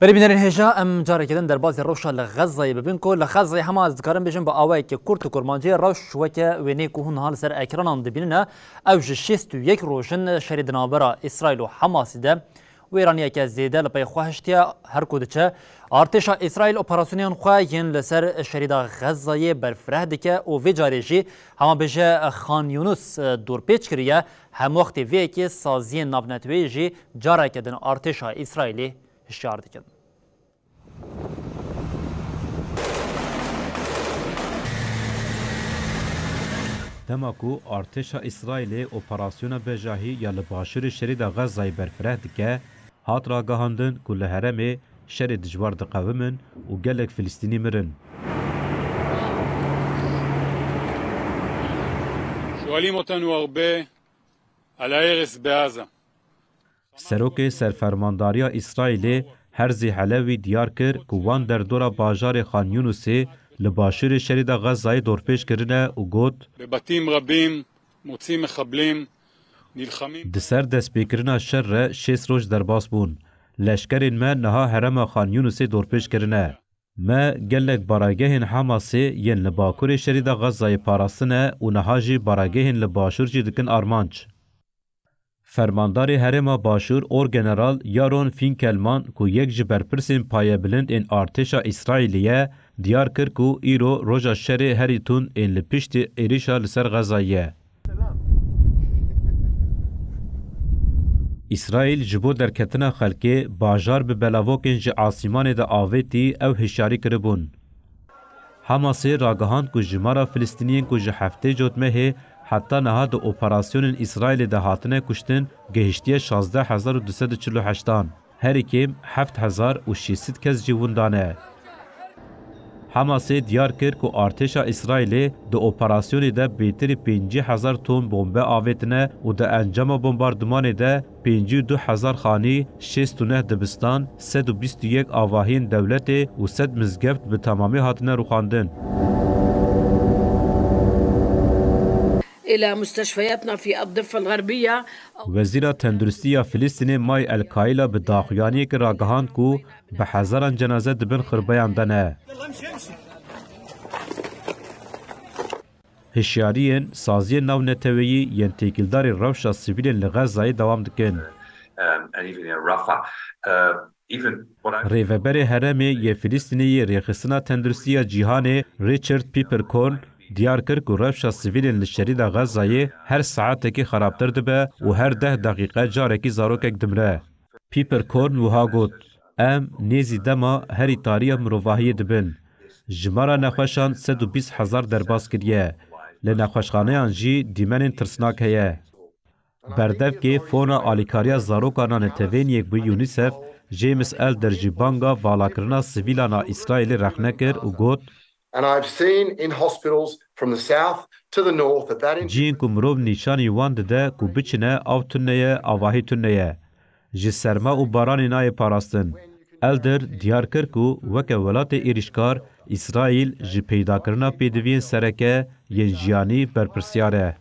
بريبينرين هجا ام جاري كدن دربازي روشا لغزة ببنكو لغزة هما ذكرن بجنب اوايك كورت كورمانجي روش وكا وينيكو هن هال سر اكرانان دبيننا اوج شيستو يك روشن شريد نابرا اسرائيل و حماس ده ويرانيا كا زيده لبي خوهشتيا هر كودچه ارتشا اسرائيل اوبراسيونيون خواين لسر شريد غزة برفره دكه او في جاريجي هما بجا خان يونس دور پیچ كريا هم وقت في كي سازين نابنتويجي جاري كدن ارتشا اسرائيلي هشیار دکن. دماکو ارتشا اسرائیل اپراسیون بجاهی یا لباشر شرید غزه برفره دکه هات را گهاندن کل هرم شرید جوار دقومن و گلک فلسطینی مرن. שואלים אותנו הרבה על ההרס בעזה. سروک سرفرمانداریا اسرائیل هرزی حلوی دیار کر که وان در دورا باجار خان یونسی لباشر شرید غزه دورپیش کرنه و گوت ببتیم ربیم مוצאים מחבלים نلخمیم دسر دست بیکرنا شر شیس روش در باس بون لشکرین ما نها حرم خان یونسی دورپیش کرنه ما گلک باراگهین حماسی ین لباکور شرید غزه پاراستنه و نهاجی باراگهین لباشر جی دکن آرمانچ فرماندار هرما باشور اور جنرال یارون فینکلمان کو یک جبر پرسین پایه بلند این ارتشا اسرائیلیه دیار کر کو ایرو روژا شر هریتون این لپشت ایریشا لسر غزایه. اسرائیل جبو در کتنا خلکی باجار به بلاوکن ج آسیمان دا آویتی او هشاری کربون. حماسی راگهاند کو جمارا فلسطینیین کو ج هفته جوتمه حتی نهاد اپراسیون اسرائیل ده هاتنه کشتن گهشتی 16248 هر کم 7600 کس جوندانه. حماس دیار کرد که ارتش اسرائیل ده اپراسیون ده بیتر 50,000 تن بمب آویتنه و ده انجام بمباردمان ده 52,000 خانی 69 دبستان 121 آواهین دولت و 100 مزگفت به تمامی هاتنه روخاندن. إلى مستشفياتنا في الضفة الغربية. وزير تندرستي فلسطين ماي الكايلا بداخياني كراغهان كو بحزران جنازة دبن خربيان دنه. هشياريين سازين ناو نتويي ينتيكلدار الروشة السبيلين لغزة دوام دكن. ريفبري هرمي يفلسطيني ريخصنا تندرستي جيهاني ريتشارد بيبركورن دیار کرد که روش سیویلین لشرید غزه هر ساعت کی خرابتر دبه و هر 10 دقیقه جاره کی زاروک دمره. پیپر کورن وها گوت ام نیزی دما هری تاریخ مروفاهی دبن. جمارا نخوشان 120,000 درباس کریه. لنخوشخانه آنجی دیمن ترسناک هیه. بردف که فونا آلیکاریا زاروکانان توین یک بی یونیسف جیمس ال درجی بانگا والاکرنا سیویلانا اسرائیل رخنه کرد و گوت And I've seen in hospitals from the south to the north that جین کو مرو نشانی وان ده کو بچنه او تنه اواهی تنه ج سرما و باران نای پاراستن الدر دیار کر کو وک ولات ایرشکار اسرائیل ج پیدا کرنا پیدوین سرکه ین جیانی برپرسیاره